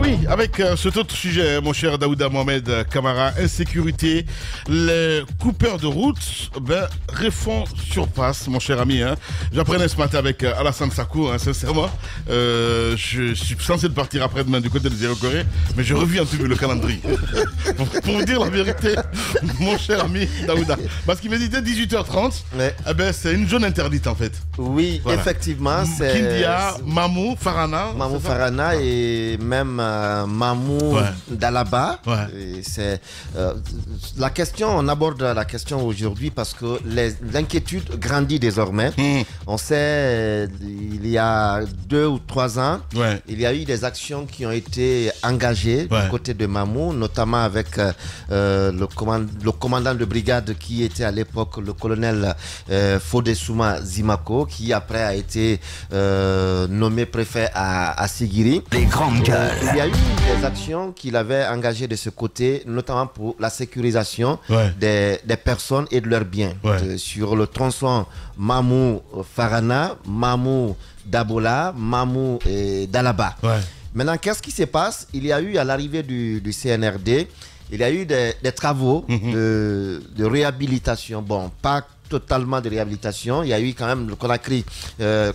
Oui, avec cet autre sujet, mon cher Daouda Mohamed Kamara, insécurité, les coupeurs de route refont surpasse, mon cher ami. J'apprenais ce matin avec Alassane Sakou, sincèrement. Je suis censé partir après-demain du côté de Zéro-Corée, mais je revis un peu le calendrier. pour vous dire la vérité, mon cher ami Daouda. Parce qu'il me dit dès 18h30, ouais. C'est une zone interdite en fait. Oui, voilà. Effectivement. C'est Kindia, Mamou, Farana. Mamou Farana et même Mamou Dalaba. Ouais. C'est la question, on aborde la question aujourd'hui parce que l'inquiétude grandit désormais. On sait, il y a 2 ou 3 ans, il y a eu des actions qui ont été engagées du côté de Mamou, notamment avec le commandant de brigade qui était à l'époque le colonel Fodesuma Zimako, qui après a été nommé préfet à Sigiri. Les grandes gueules. Il y a eu des actions qu'il avait engagées de ce côté, notamment pour la sécurisation des personnes et de leurs biens. Sur le tronçon Mamou Farana, Mamou Dabola, Mamou Dalaba. Maintenant, qu'est-ce qui se passe? Il y a eu à l'arrivée du CNRD, il y a eu des travaux de réhabilitation. Bon, pas totalement de réhabilitation. Il y a eu quand même le Conakry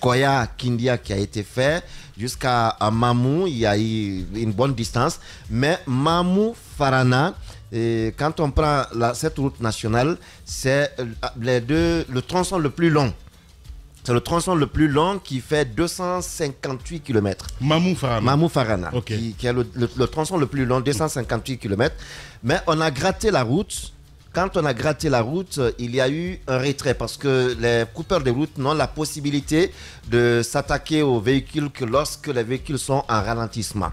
Koya Kindia qui a été fait. Jusqu'à Mamou, il y a eu une bonne distance. Mais Mamou Farana, quand on prend cette route nationale, c'est le tronçon le plus long. C'est le tronçon le plus long qui fait 258 km. Mamou Farana, qui est le tronçon le plus long, 258 km. Mais on a gratté la route. Quand on a gratté la route, il y a eu un retrait parce que les coupeurs de route n'ont la possibilité de s'attaquer aux véhicules que lorsque les véhicules sont en ralentissement.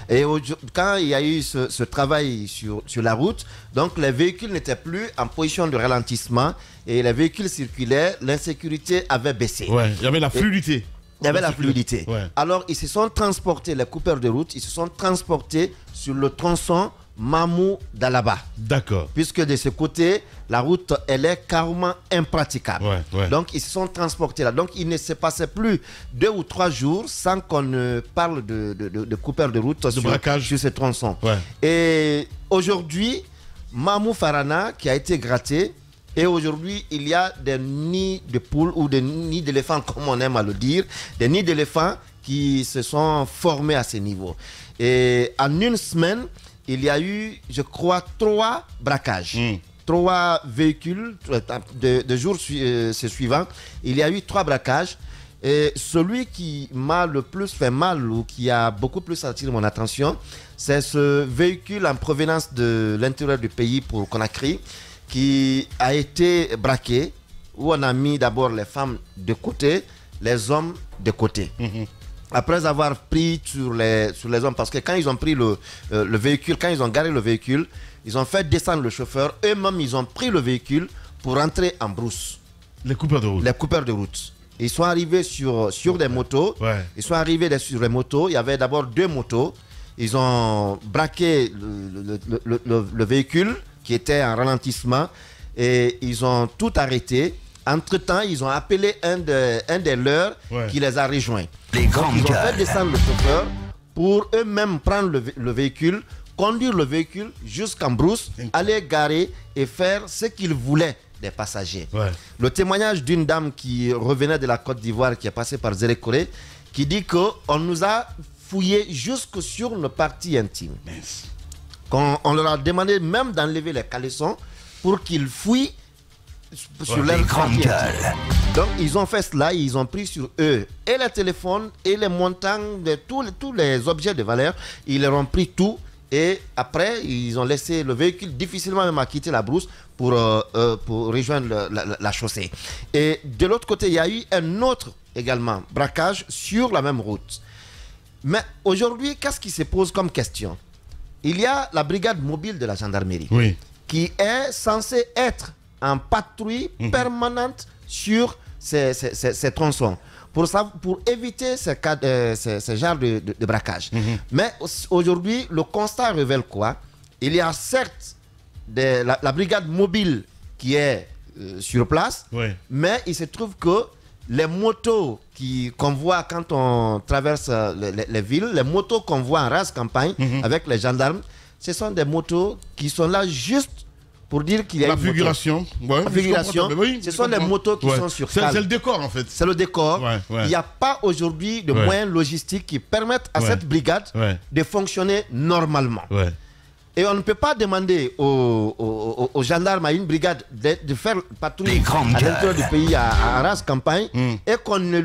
Et quand il y a eu ce travail sur la route, donc les véhicules n'étaient plus en position de ralentissement et les véhicules circulaient, l'insécurité avait baissé. Il y avait la fluidité. Il y avait la fluidité. Alors, ils se sont transportés, les coupeurs de route, ils se sont transportés sur le tronçon Mamou Dalaba. D'accord. Puisque de ce côté, la route, elle est carrément impraticable. Donc, ils se sont transportés là. Donc, il ne se passait plus 2 ou 3 jours sans qu'on ne parle de coupeurs de route sur ce tronçon. Et aujourd'hui, Mamou Farana qui a été gratté, et aujourd'hui, il y a des nids de poules ou des nids d'éléphants, comme on aime à le dire, des nids d'éléphants qui se sont formés à ce niveau. Et en une semaine, il y a eu, je crois, 3 braquages. 3 véhicules, de jours suivants, il y a eu 3 braquages. Et celui qui m'a le plus fait mal ou qui a beaucoup plus attiré mon attention, c'est ce véhicule en provenance de l'intérieur du pays pour Conakry, qui a été braqué, où on a mis d'abord les femmes de côté, les hommes de côté. Après avoir pris sur les hommes, parce que quand ils ont pris le véhicule, quand ils ont garé le véhicule, ils ont fait descendre le chauffeur. Eux-mêmes, ils ont pris le véhicule pour entrer en brousse. Les coupeurs de route. Les coupeurs de route. Ils sont arrivés sur des motos. Ils sont arrivés sur les motos. Il y avait d'abord 2 motos. Ils ont braqué le véhicule qui était en ralentissement et ils ont tout arrêté. Entre-temps, ils ont appelé un des leurs qui les a rejoints. Les grandes ils ont fait descendre le chauffeur pour eux-mêmes prendre le véhicule, conduire le véhicule jusqu'en brousse, aller garer et faire ce qu'ils voulaient des passagers. Le témoignage d'une dame qui revenait de la Côte d'Ivoire, qui est passée par Zéro-Corée, qui dit qu'on nous a fouillé jusque sur nos parties intimes. On leur a demandé même d'enlever les caleçons pour qu'ils fouillent sur leur partie intime. Donc ils ont fait cela, ils ont pris sur eux et les téléphones et les montants de tous les objets de valeur, ils leur ont pris tout et après ils ont laissé le véhicule difficilement même à quitter la brousse pour rejoindre la chaussée. Et de l'autre côté, il y a eu un autre également braquage sur la même route. Mais aujourd'hui, qu'est-ce qui se pose comme question? Il y a la brigade mobile de la gendarmerie qui est censée être en patrouille permanente sur ces tronçons pour éviter ce genre de braquage. Mais aujourd'hui, le constat révèle quoi? Il y a certes la brigade mobile qui est sur place, mais il se trouve que les motos qu'on voit quand on traverse les villes, les motos qu'on voit en race campagne avec les gendarmes, ce sont des motos qui sont là juste pour dire qu'il y a la figuration. La figuration, ce sont les motos qui sont sur cale. C'est le décor en fait. C'est le décor. Il n'y a pas aujourd'hui de moyens logistiques qui permettent à cette brigade de fonctionner normalement. Et on ne peut pas demander aux gendarmes, à une brigade, de faire patrouille à l'intérieur du pays, à race campagne, et qu'on ne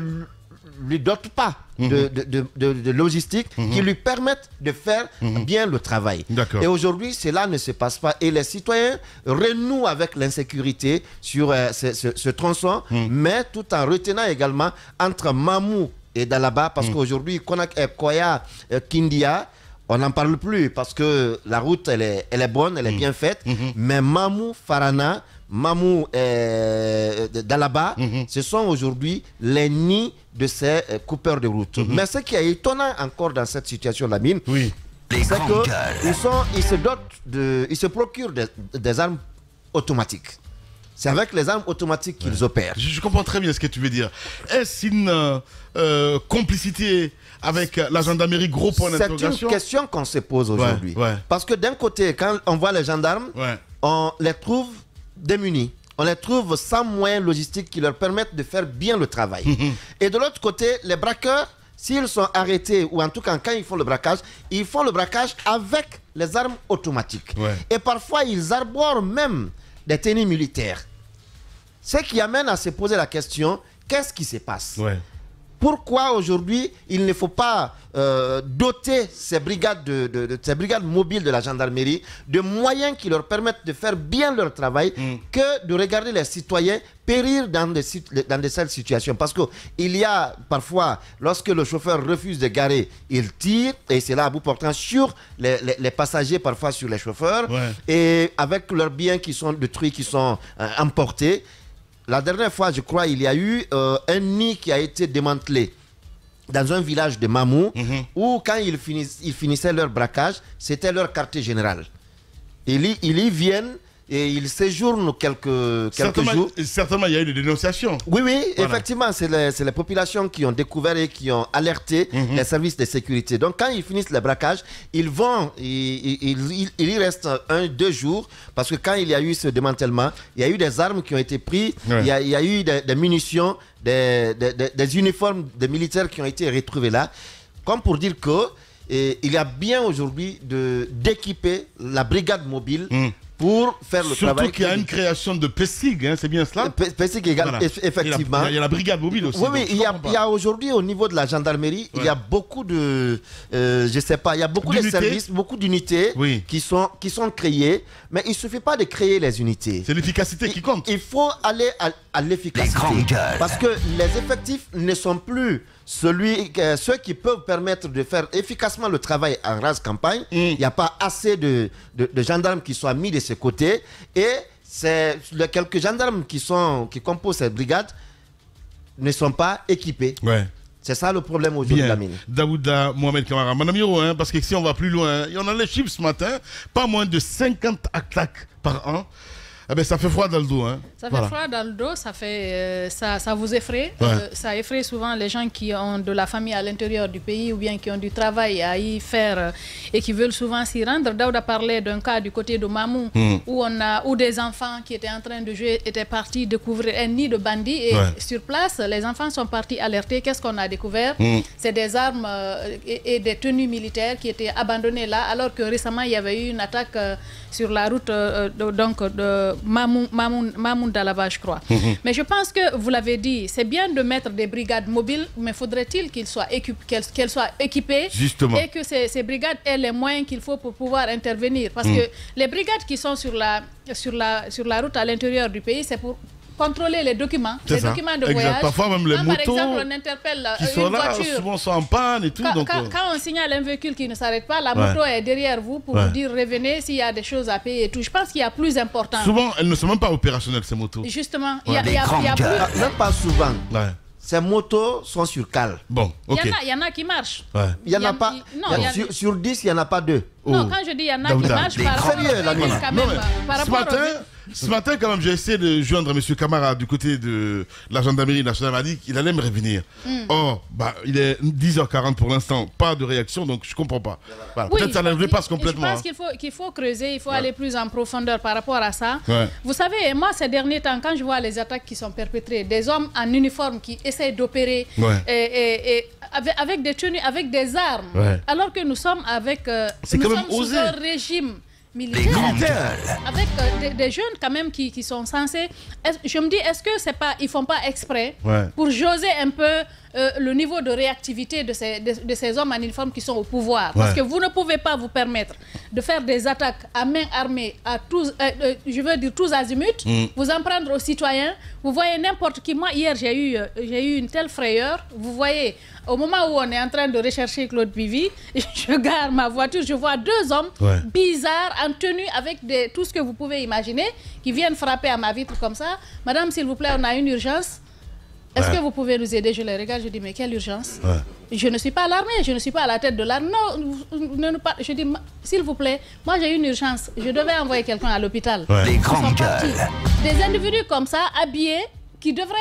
lui dote pas de logistique qui lui permettent de faire bien le travail. Et aujourd'hui, cela ne se passe pas. Et les citoyens renouent avec l'insécurité sur ce tronçon, mais tout en retenant également entre Mamou et Dalaba, parce qu'aujourd'hui, Koya, Kindia, on n'en parle plus parce que la route, elle est bonne, elle est bien faite. Mais Mamou, Farana, Mamou, Dalaba, ce sont aujourd'hui les nids de ces coupeurs de route. Mais ce qui est étonnant encore dans cette situation, Lamine, c'est qu'ils se procurent des armes automatiques. C'est avec les armes automatiques qu'ils opèrent. Je comprends très bien ce que tu veux dire. Est-ce une complicité avec la gendarmerie, gros point d'interrogation? C'est une question qu'on se pose aujourd'hui. Parce que d'un côté, quand on voit les gendarmes, on les trouve démunis. On les trouve sans moyens logistiques qui leur permettent de faire bien le travail. Et de l'autre côté, les braqueurs, s'ils sont arrêtés, ou en tout cas quand ils font le braquage avec les armes automatiques. Et parfois, ils arborent même des tenues militaires. Ce qui amène à se poser la question, qu'est-ce qui se passe? Pourquoi aujourd'hui il ne faut pas doter ces brigades, ces brigades mobiles de la gendarmerie de moyens qui leur permettent de faire bien leur travail que de regarder les citoyens périr dans de telles situations? Parce qu'il y a parfois, lorsque le chauffeur refuse de garer, il tire, et c'est là à bout portant sur les passagers, parfois sur les chauffeurs, et avec leurs biens qui sont détruits, qui sont emportés. La dernière fois, je crois, il y a eu un nid qui a été démantelé dans un village de Mamou, où quand ils finissaient leur braquage, c'était leur quartier général. Ils y viennent et ils séjournent quelques jours. Certainement, il y a eu des dénonciations. Oui, effectivement, c'est les populations qui ont découvert et qui ont alerté les services de sécurité. Donc, quand ils finissent le braquage, ils y restent 1-2 jours, parce que quand il y a eu ce démantèlement, il y a eu des armes qui ont été prises, il y a eu des munitions, des uniformes de militaires qui ont été retrouvés là, comme pour dire que il y a bien aujourd'hui d'équiper la brigade mobile pour faire le travail. Surtout qu'il y a une création de PESIG, c'est bien cela? PESIG également, effectivement. Il y a la brigade mobile aussi. Oui, il y a aujourd'hui au niveau de la gendarmerie, il y a beaucoup de, je sais pas, il y a beaucoup de services, beaucoup d'unités qui sont créées, mais il ne suffit pas de créer les unités. C'est l'efficacité qui compte. Il faut aller à l'efficacité. Parce que les effectifs ne sont plus ceux qui peuvent permettre de faire efficacement le travail en race campagne. Il n'y a pas assez de gendarmes qui soient mis de ce côté. Et les quelques gendarmes qui composent cette brigade ne sont pas équipés. C'est ça le problème aujourd'hui, Lamine. Daouda Mohamed Kamara, Madame Yoro, parce que si on va plus loin, il y en a les chiffres ce matin, pas moins de 50 attaques par an. Eh ben, ça fait froid dans le dos. Ça fait froid dans le dos, ça vous effraie. Ça effraie souvent les gens qui ont de la famille à l'intérieur du pays ou bien qui ont du travail à y faire et qui veulent souvent s'y rendre. Daouda parlait d'un cas du côté de Mamou où des enfants qui étaient en train de jouer étaient partis découvrir un nid de bandits et sur place, les enfants sont partis alerter. Qu'est-ce qu'on a découvert? C'est des armes et des tenues militaires qui étaient abandonnées là, alors que récemment il y avait eu une attaque sur la route de Mamoun Dalaba, je crois. Mais je pense que, vous l'avez dit, c'est bien de mettre des brigades mobiles, mais faudrait-il qu'elles soient équipées Justement. Et que ces brigades aient les moyens qu'il faut pour pouvoir intervenir. Parce que les brigades qui sont sur la route à l'intérieur du pays, c'est pour contrôler les documents de voyage. Parfois même les motos par exemple, on interpelle qui sont là, voiture. souvent sont en panne et tout. Quand on signale un véhicule qui ne s'arrête pas, la moto est derrière vous pour vous dire revenez s'il y a des choses à payer et tout. Je pense qu'il y a plus important. Souvent, elles ne sont même pas opérationnelles, ces motos. Justement, il y a plus... Même pas souvent. Ces motos sont sur cale. Bon, ok. Il y en a qui marchent. Il y en a pas. Sur 10, il n'y en a pas 2. Non, quand je dis il y en a qui marchent, par rapport ce matin, Ce matin, quand même, j'ai essayé de joindre M. Camara du côté de la gendarmerie nationale. Il m'a dit qu'il allait me revenir. Or, il est 10h40 pour l'instant, pas de réaction, donc je ne comprends pas. Voilà. Oui, peut-être ça ne dépasse complètement. Je pense qu'il faut creuser, il faut aller plus en profondeur par rapport à ça. Vous savez, moi, ces derniers temps, quand je vois les attaques qui sont perpétrées, des hommes en uniforme qui essaient d'opérer avec des tenues, avec des armes, alors que nous sommes sous un régime militaire, avec des jeunes quand même qui sont censés. Je me dis, est-ce que c'est pas, ils font pas exprès pour joser un peu le niveau de réactivité de ces hommes en uniforme qui sont au pouvoir, parce que vous ne pouvez pas vous permettre de faire des attaques à main armée à tous, je veux dire tous azimuts, vous en prendre aux citoyens. Vous voyez n'importe qui. Moi hier j'ai eu une telle frayeur. Vous voyez, au moment où on est en train de rechercher Claude Bivy, je gare ma voiture, je vois deux hommes bizarres en tenue avec tout ce que vous pouvez imaginer qui viennent frapper à ma vitre comme ça. Madame, s'il vous plaît, on a une urgence. Est-ce que vous pouvez nous aider? Je les regarde, je dis, mais quelle urgence? Je ne suis pas à l'armée, je ne suis pas à la tête de l'armée. Non, je dis, s'il vous plaît, moi j'ai une urgence. Je devais envoyer quelqu'un à l'hôpital. Les grandes gueules. Des individus comme ça, habillés, qui devraient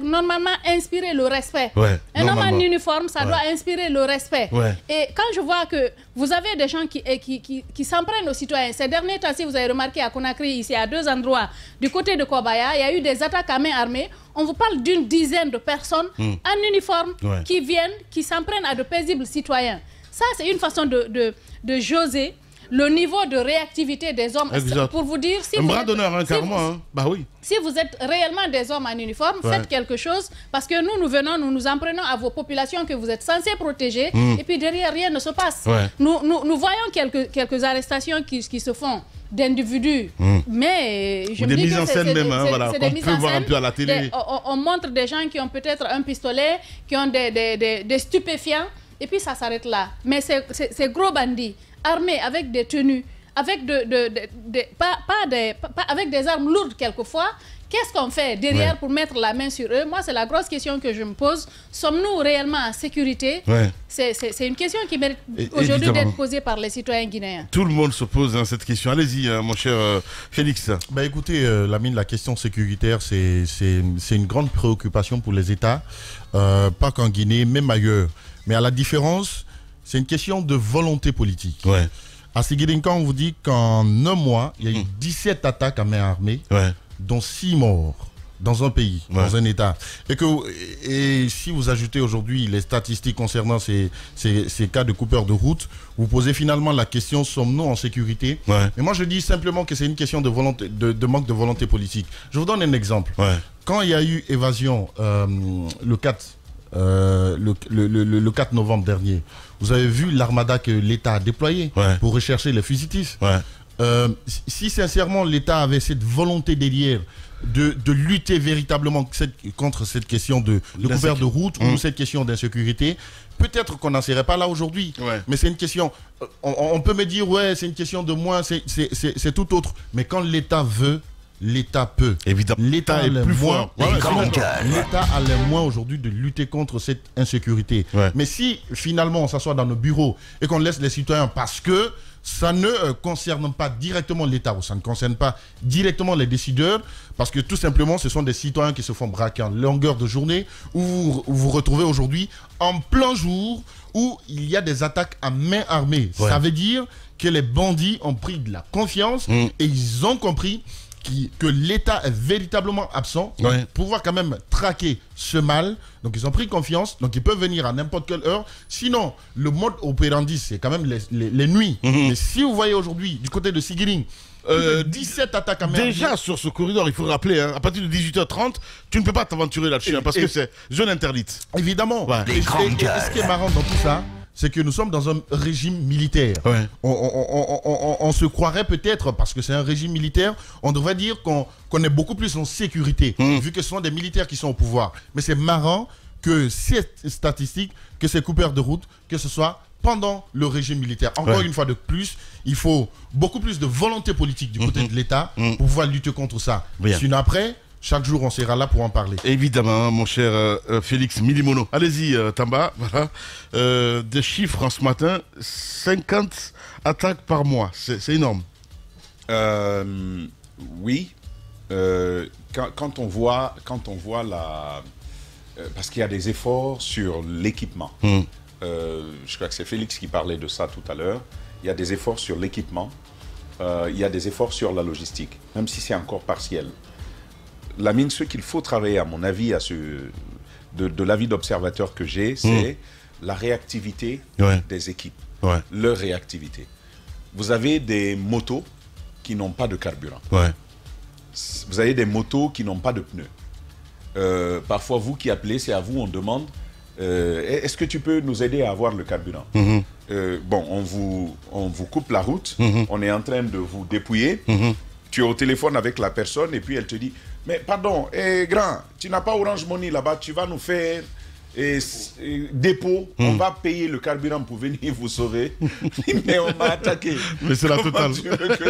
normalement inspirer le respect. Un homme en uniforme, ça doit inspirer le respect. Et quand je vois que vous avez des gens qui s'en prennent aux citoyens, ces derniers temps, si vous avez remarqué à Conakry, ici à 2 endroits, du côté de Kobaya, il y a eu des attaques à main armée. On vous parle d'une dizaine de personnes en uniforme qui viennent, qui s'en prennent à de paisibles citoyens. Ça, c'est une façon de joser le niveau de réactivité des hommes. Pour vous dire, si un vous bras êtes, d'honneur, si carrément. Si vous êtes réellement des hommes en uniforme, faites quelque chose, parce que nous venons, nous nous en prenons à vos populations que vous êtes censés protéger, et puis derrière, rien ne se passe. Nous voyons quelques arrestations qui se font d'individus, mais je me dis que c'est des mises en scène. Un peu à la télé. On montre des gens qui ont peut-être un pistolet, qui ont des stupéfiants, et puis ça s'arrête là. Mais ces gros bandits, armés avec des tenues, avec avec des armes lourdes quelquefois, qu'est-ce qu'on fait derrière pour mettre la main sur eux? Moi, c'est la grosse question que je me pose. Sommes-nous réellement en sécurité? C'est une question qui mérite aujourd'hui d'être posée par les citoyens guinéens. Tout le monde se pose cette question. Allez-y, mon cher Félix. Écoutez, Lamine, la question sécuritaire, c'est une grande préoccupation pour les États, pas qu'en Guinée, même ailleurs. Mais à la différence, c'est une question de volonté politique. À Siguirinka, on vous dit qu'en un mois, il y a eu 17 attaques à main armée, dont 6 morts dans un pays, dans un État. Et si vous ajoutez aujourd'hui les statistiques concernant ces cas de coupeurs de route, vous posez finalement la question, sommes-nous en sécurité? Mais moi, je dis simplement que c'est une question de volonté, de manque de volonté politique. Je vous donne un exemple. Quand il y a eu évasion le 4 novembre dernier, vous avez vu l'armada que l'État a déployée pour rechercher les fugitifs. Si sincèrement l'État avait cette volonté derrière de lutter véritablement contre cette question de couvert de route ou cette question d'insécurité, peut-être qu'on n'en serait pas là aujourd'hui. Mais c'est une question, on peut me dire c'est une question de moi, c'est tout autre. Mais quand l'État veut, l'État peut. Évidemment. L'État est plus fort. L'État a les moyens aujourd'hui de lutter contre cette insécurité. Mais si finalement on s'assoit dans nos bureaux et qu'on laisse les citoyens parce que ça ne concerne pas directement l'État ou ça ne concerne pas directement les décideurs, parce que tout simplement ce sont des citoyens qui se font braquer en longueur de journée, où vous vous retrouvez aujourd'hui en plein jour où il y a des attaques à main armée. Ça veut dire que les bandits ont pris de la confiance et ils ont compris que l'État est véritablement absent pour pouvoir quand même traquer ce mal. Donc ils ont pris confiance, donc ils peuvent venir à n'importe quelle heure. Sinon, le mode opérandi, c'est quand même les nuits. Mais si vous voyez aujourd'hui, du côté de Siguiring, 17 attaques à main armée. Déjà sur ce corridor, il faut rappeler, à partir de 18h30, tu ne peux pas t'aventurer là-dessus, parce que c'est zone interdite. Évidemment. Et ce qui est marrant dans tout ça, c'est que nous sommes dans un régime militaire. On se croirait peut-être, parce que c'est un régime militaire, on devrait dire qu'on est beaucoup plus en sécurité, vu que ce sont des militaires qui sont au pouvoir. Mais c'est marrant que ces statistiques, que ces coupeurs de route, que ce soit pendant le régime militaire. Encore une fois de plus, il faut beaucoup plus de volonté politique du côté de l'État pour pouvoir lutter contre ça. Sinon après, chaque jour, on sera là pour en parler. Évidemment, mon cher Félix Milimono. Allez-y, Tamba. Voilà. Des chiffres en ce matin, 50 attaques par mois. C'est énorme. Oui, quand on voit la... parce qu'il y a des efforts sur l'équipement. Je crois que c'est Félix qui parlait de ça tout à l'heure. Il y a des efforts sur l'équipement. Il y a des efforts sur la logistique, même si c'est encore partiel. Lamine, ce qu'il faut travailler, à mon avis, de l'avis d'observateur que j'ai, c'est la réactivité des équipes. Leur réactivité. Vous avez des motos qui n'ont pas de carburant. Vous avez des motos qui n'ont pas de pneus. Parfois, vous qui appelez, c'est à vous, on demande est-ce que tu peux nous aider à avoir le carburant? Bon, on vous coupe la route, on est en train de vous dépouiller. Tu es au téléphone avec la personne et puis elle te dit mais pardon, grand, tu n'as pas Orange Money là-bas, tu vas nous faire dépôt, on va payer le carburant pour venir vous sauver. Mais on m'a attaqué. Mais c'est la totale. Tu veux que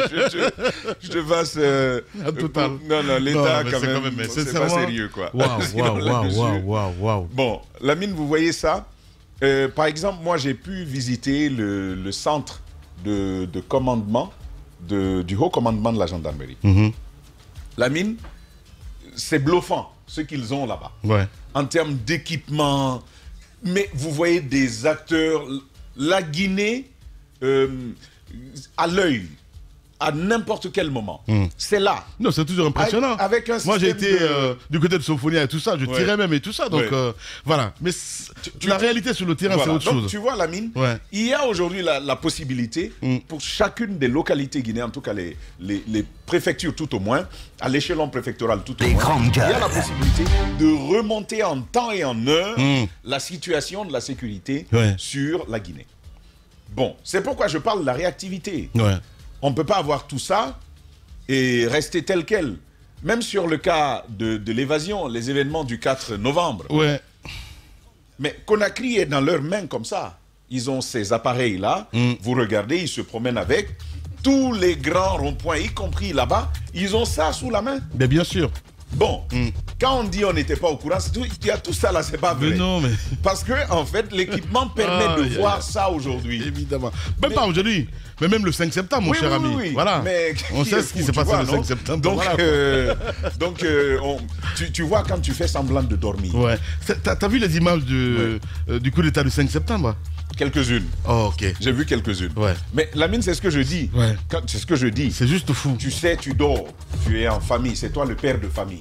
je te fasse la totale. Non, l'État quand même c'est pas sérieux quoi. Waouh. Bon, Lamine, vous voyez ça? Par exemple, moi j'ai pu visiter le centre de commandement du haut commandement de la gendarmerie. Lamine, c'est bluffant ce qu'ils ont là-bas. En termes d'équipement, mais vous voyez des acteurs, la Guinée à l'œil, à n'importe quel moment. C'est là. Non, c'est toujours impressionnant. Avec un Moi, j'ai été du côté de Sophonia et tout ça, je tirais même et tout ça. Donc, voilà. Mais la réalité sur le terrain, c'est autre chose. Tu vois, Lamine, il y a aujourd'hui la possibilité pour chacune des localités guinéennes, en tout cas les préfectures tout au moins, à l'échelon préfectoral tout au moins, il y a la possibilité de remonter en temps et en heure la situation de la sécurité sur la Guinée. Bon, c'est pourquoi je parle de la réactivité. On ne peut pas avoir tout ça et rester tel quel. Même sur le cas de l'évasion, les événements du 4 novembre. Mais Conakry est dans leurs mains comme ça. Ils ont ces appareils-là. Vous regardez, ils se promènent avec. Tous les grands ronds-points, y compris là-bas, ils ont ça sous la main. Mais bien sûr. Bon, quand on dit on n'était pas au courant, il y a tout ça là, c'est pas vrai. Mais non, mais... Parce que, en fait, l'équipement permet de voir ça aujourd'hui. Évidemment. Même pas aujourd'hui, mais même le 5 septembre, mon cher ami. Voilà. Mais on sait ce qui s'est passé le 5 septembre. Donc, tu vois quand tu fais semblant de dormir. T'as vu les images du coup d'état du 5 septembre? Quelques-unes. Oh, ok. J'ai vu quelques-unes. Mais Lamine, c'est ce que je dis. C'est ce que je dis. C'est juste fou. Tu sais, tu dors, tu es en famille, c'est toi le père de famille.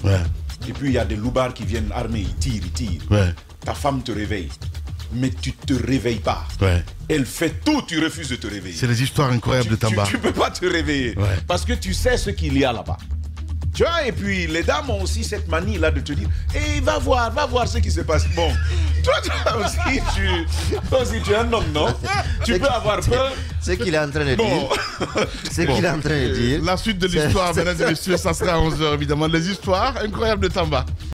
Et puis il y a des loupards qui viennent armés, ils tirent. Ta femme te réveille, mais tu te réveilles pas. Elle fait tout, tu refuses de te réveiller. C'est les histoires incroyables de Tamba. Tu peux pas te réveiller parce que tu sais ce qu'il y a là-bas. Tu vois, et puis les dames ont aussi cette manie là de te dire va voir ce qui se passe. Bon, toi aussi tu es un homme, non? Tu peux avoir peur. Ce qu'il est en train de dire. Ce qu'il est en train de dire. La suite de l'histoire, mesdames et messieurs, ça sera à 11h évidemment. Les histoires incroyables de Tamba.